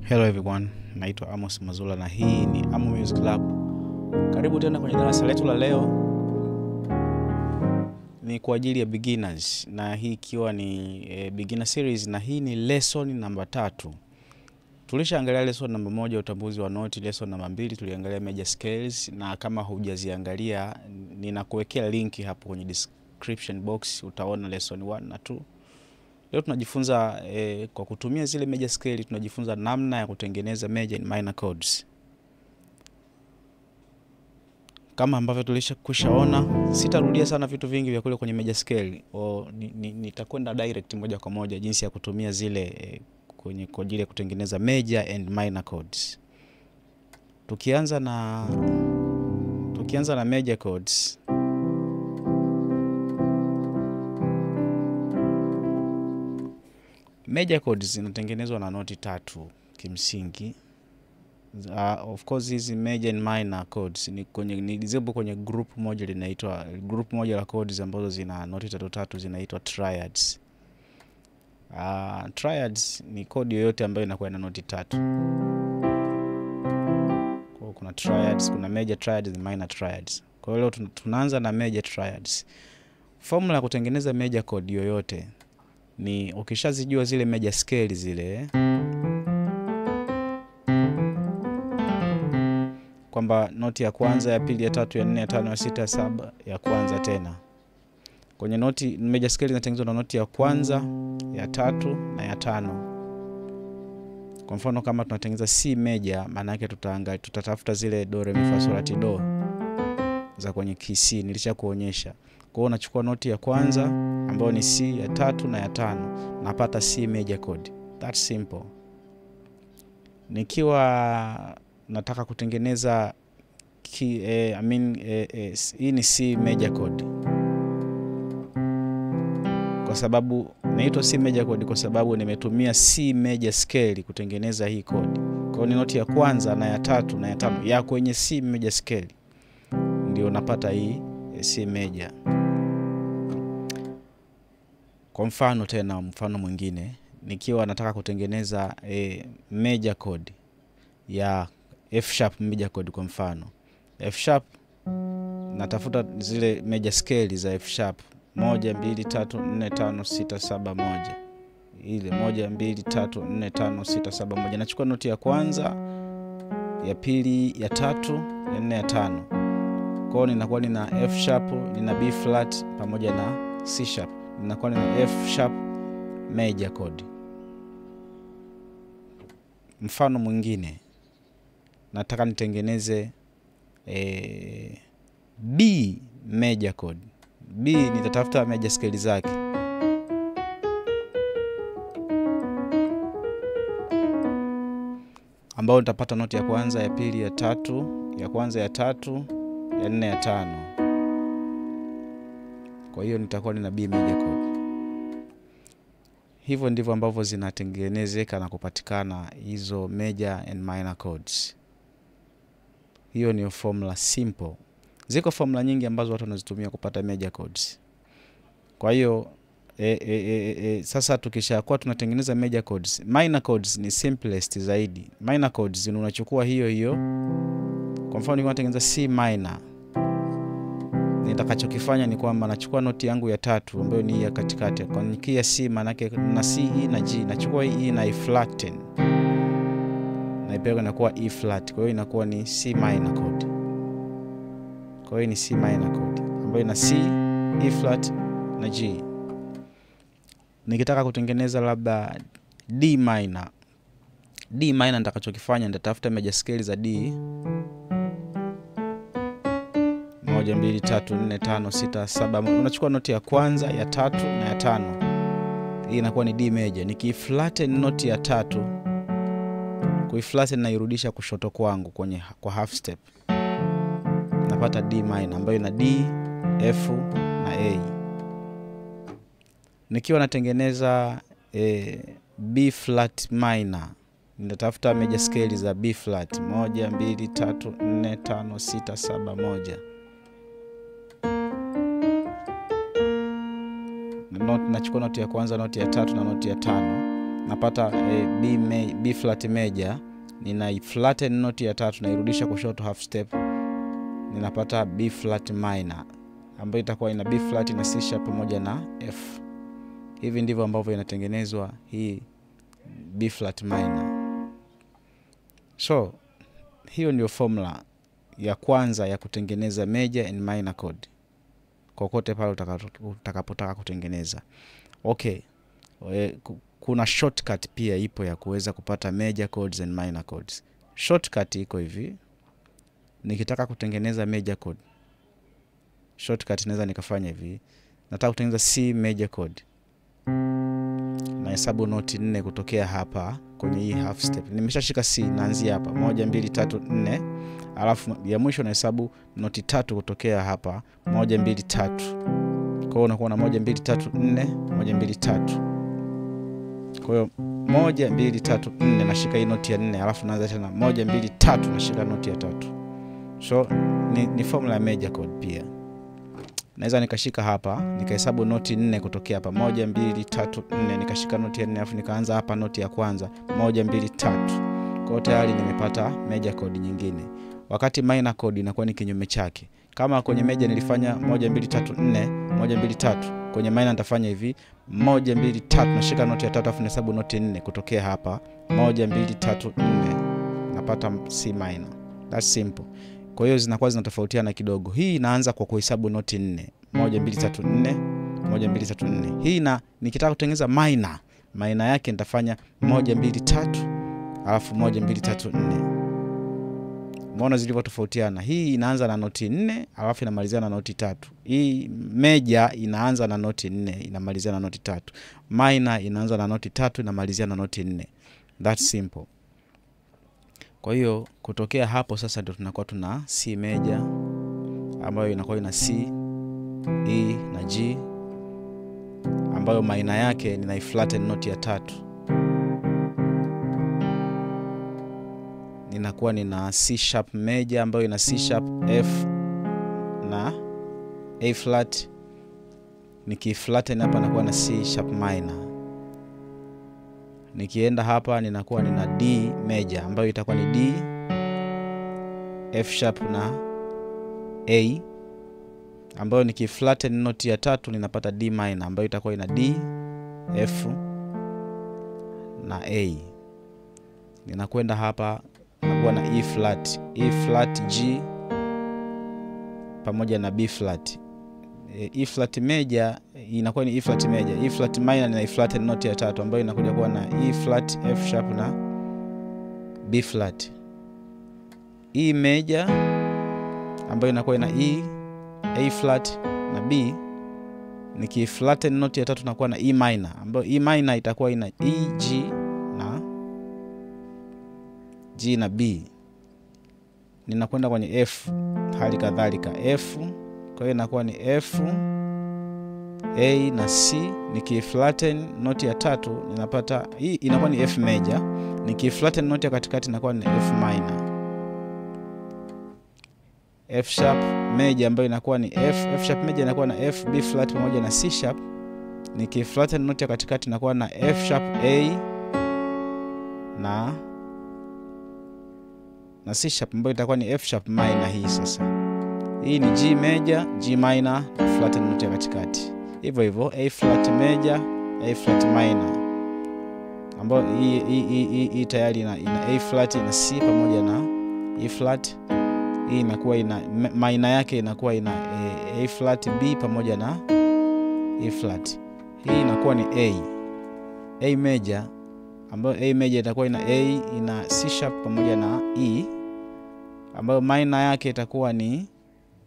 Hello everyone, naitwa Amos Mazula na hii ni Amo Music Club. Karibu tena kwenye darasa letu la leo. Ni kwa ajili ya beginners na hii ikiwa ni beginner series na hii ni lesson namba 3. Tulishaangalia lesson namba 1 utambuzi wa noti, lesson namba 2 tuliangalia major scales, na kama hujaziangalia ninakuwekea linki hapo kwenye description box, utaona lesson 1 na 2. Leo tunajifunza kwa kutumia zile major scale tunajifunza namna ya kutengeneza major and minor chords. Kama ambavyo tulishakushaona, sitarudia sana vitu vingi vya kule kwenye major scale. Nitakwenda direct moja kwa moja jinsi ya kutumia zile kwenye kwa ajili ya kutengeneza major and minor chords. Tukianza na major chords. Major chords zinatengenezwa na noti 3 kimsingi. Of course hizi major and minor chords ni zipo kwenye group moja linaitwa group moja la chords ambazo zina noti 3 zinaitwa triads. Triads ni chord yoyote ambayo inakuwa na noti 3. Kwa kuna triads, kuna major triads na minor triads. Kwa hiyo leo tunaanza na major triads. Formula ya kutengeneza major chord yoyote ni ukishazijua zile major scale zile, kwamba noti ya kwanza, ya pili, ya tatu, ya nne, ya tano, ya sita, ya saba, ya kwanza tena. Kwenye noti major scale zinatengenezwa na noti ya kwanza, ya tatu na ya tano. Kwa mfano kama tunatengeneza C major, maana yake tutatafuta zile do re mi fa sol la ti do za kwenye key C, nilishakuonyesha. Kwa hiyo unachukua noti ya kwanza ambayo ni C, ya tatu na ya tano, napata C major chord. That's simple. Nikiwa nataka kutengeneza hii ni C major chord. Kwa sababu naitwa C major chord kwa sababu nimetumia C major scale kutengeneza hii chord. Kwa hiyo ni noti ya kwanza na ya tatu na ya tano ya kwenye C major scale ndio napata hii C major. Kwa mfano mwingine, nikiwa nataka kutengeneza major chord ya F sharp major chord kwa mfano. F sharp natafuta zile major scale za F sharp 1 2 3 4 5 6 7 1. Ile 1 2 3 4 5 6 7 1. Nachukua noti ya kwanza, ya pili, ya tatu, ya nne, ya tano. Kwa hiyo ninakuwa nina F sharp, nina B flat pamoja na C sharp. Ninakuwa nina F sharp major chord. Mfano mwingine, nataka nitengeneze B major chord. B nitatafuta major scale zake. Ambao nitapata noti ya kwanza, ya pili, ya tatu, ya kwanza, ya tatu, ya nne, ya tano. Kwa hiyo nitakuwa nina B major chord. Hivyo ndivyo ambavyo zinatengenezeka na kupatikana hizo major and minor chords. Hiyo ni formula simple. Ziko formula nyingi ambazo watu wanazitumia kupata major chords. Kwa hiyo sasa tukishakuwa tunatengeneza major chords, minor chords ni simplest zaidi. Minor chords unachukua hiyo. Kwa mfano nikiwa C minor, nitakachokifanya ni kwamba nachukua noti yangu ya tatu ambayo ni ya katikati. Kwa nikia C maana yake na C, E na G, nachukua E na E flat. Na ipeleka inakuwa E flat. Kwa hiyo inakuwa ni C minor chord. Kwa hiyo ni C minor chord ambayo ina C, E flat na G. Nikitaka kutengeneza labda D minor. D minor nitakachokifanya nitatafuta major scale za D. 1 2 3 4 5 6 7. Unachukua noti ya kwanza, ya tatu na ya tano. Hii inakuwa ni D major. Nikiflatten noti ya tatu, kuiflatten na irudisha kushoto kwangu kwa half step, napata D minor ambayo ina D, F na A. Nikiwa natengeneza B flat minor, nitatafuta major scale za B flat 1 2 3 4 5 6 7 1. Nachukua noti ya kwanza, noti ya tatu na noti ya tano. napata B flat major, nina flatten note ya tatu nairudisha kushoto half step, ninapata B flat minor ambayo itakuwa ina B flat na C sharp pamoja na F. Hivi ndivyo ambavyo inatengenezwa hii B flat minor. So hiyo ndio formula ya kwanza ya kutengeneza major and minor chord kokote pale utakapotaka kutengeneza. Okay, kuna shortcut pia ipo ya kuweza kupata major chords and minor chords. Shortcut iko hivi: nikitaka kutengeneza major chord, shortcut naweza nikafanya hivi. Nataka kutengeneza C major chord, na hesabu noti 4 kutokea hapa kwenye hii half step. Nimeshashika C, naanzia hapa 1 2 3 4, alafu ya mwisho na hesabu noti 3 kutokea hapa 1 2 3. Kwa hiyo unakuwa na 1 2 3 4 1 2 3. Kwa hiyo 1 2 3 4 nashika hii noti ya 4, alafu naanza tena 1 2 3 nashika noti ya 3. So ni formula ya major chord pia. Naweza nikashika hapa nikahesabu noti 4 kutokea hapa 1 2 3 4, nikashika noti ya 4 alafu nikaanza hapa noti ya kwanza 1 2 3. Kwa tayari nimepata major chord nyingine. Wakati minor chord inakuwa ni kinyume chake. Kama kwenye major nilifanya 1 2 3 4 1 2 3, kwenye minor nitafanya hivi 1 2 3 nashika noti ya 3 alafu nahesabu noti 4 kutokea hapa 1 2 3 4, napata C minor. That's simple. Kwa hiyo zinakuwa zinatofautiana kidogo. Hii inaanza kwa kuhesabu noti 4 1 2 3 4 1 2 3 4. Hii nikitaka kutengeneza minor yake nitafanya 1 2 3 alafu 1 2 3 4. Mbona zilivyotofautiana? Hii inaanza na noti 4 alafu inamalizia na noti 3. Hii major inaanza na noti 4 inamalizia na noti 3. Minor inaanza na noti 3 inamalizia na noti 4. That's simple. Kwa hiyo kutokea hapo sasa ndio tunakuwa tuna C major ambayo inakuwa ina C, E na G, ambayo minor yake nina flatten note ya 3. Ninakuwa nina C sharp major ambayo ina C sharp, F na A flat. Nikiflatten hapa nakuwa na C sharp minor. Nikienda hapa ninakuwa nina D major ambayo itakuwa ni D, F sharp na A, ambayo nikiflatten note ya 3 ninapata D minor ambayo itakuwa ina D, F na A. Ninakwenda hapa nakuwa na E flat G pamoja na B flat. E flat major inakuwa ni E flat major. E flat minor ni flatten note ya 3 ambayo inakuja kuwa na E flat, F sharp na B flat. E major ambayo inakuwa na E, A flat na B, nikiflatten note ya 3 nakuwa na E minor ambayo E minor itakuwa ina E, G na B. Ninakwenda kwenye F hali kadhalika F. Kwa hiyo inakuwa ni F, A na C. Nikiflatten note ya 3 ninapata hii inakuwa ni F major. Nikiflatten note ya katikati inakuwa ni F minor. F sharp major ambayo inakuwa ni F sharp major inakuwa na F, B flat pamoja na C sharp. Nikiflatten note ya katikati inakuwa na F sharp, A na C sharp ambayo itakuwa ni F sharp minor. Hii sasa hii ni G major, G minor na flatten note ya katikati. Hivyo hivyo A flat major, A flat minor ambayo hii tayari ina A flat na C pamoja na E flat. Hii inakuwa ina minor yake inakuwa ina A flat, B pamoja na E flat. Hii inakuwa ni A major ambayo A major itakuwa ina A, ina C sharp pamoja na E, ambayo minor yake itakuwa ni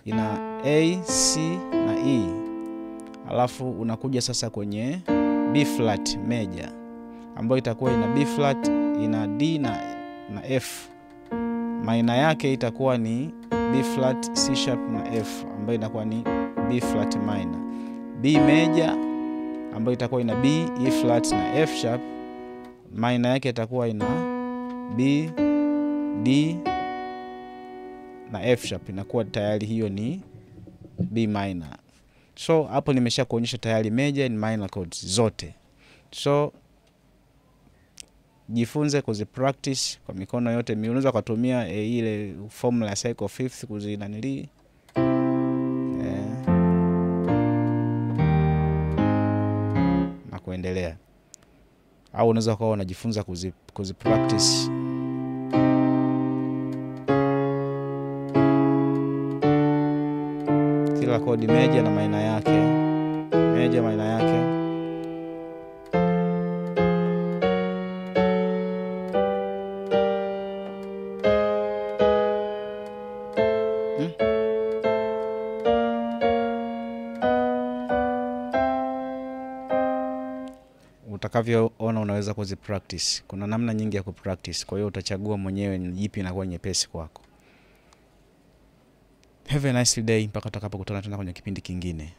ina A, C na E. Alafu unakuja sasa kwenye B flat major ambayo itakuwa ina B flat, ina D na F. Minor yake itakuwa ni B flat, C sharp na F ambayo inakuwa ni B flat minor. B major ambayo itakuwa ina B, E flat na F sharp, minor yake itakuwa ina B, D na F sharp. Inakuwa tayari hiyo ni B minor. So hapo nimesha kuonyesha tayari major and minor chords zote. So jifunze kuzipractice kwa mikono yote. Unaweza kutumia ile formula ya cycle fifth kuzinanili na kuendelea. Au unaweza kuwa unajifunza kuzipractice kila kodi major na minor yake, major minor yake. Utakavyoona unaweza kuzipractice. Kuna namna nyingi ya kupractice, kwa hiyo utachagua mwenyewe ni ipi inakuwa nyepesi kwako. Have a nice day mpaka tutakapokutana tena kwenye kipindi kingine.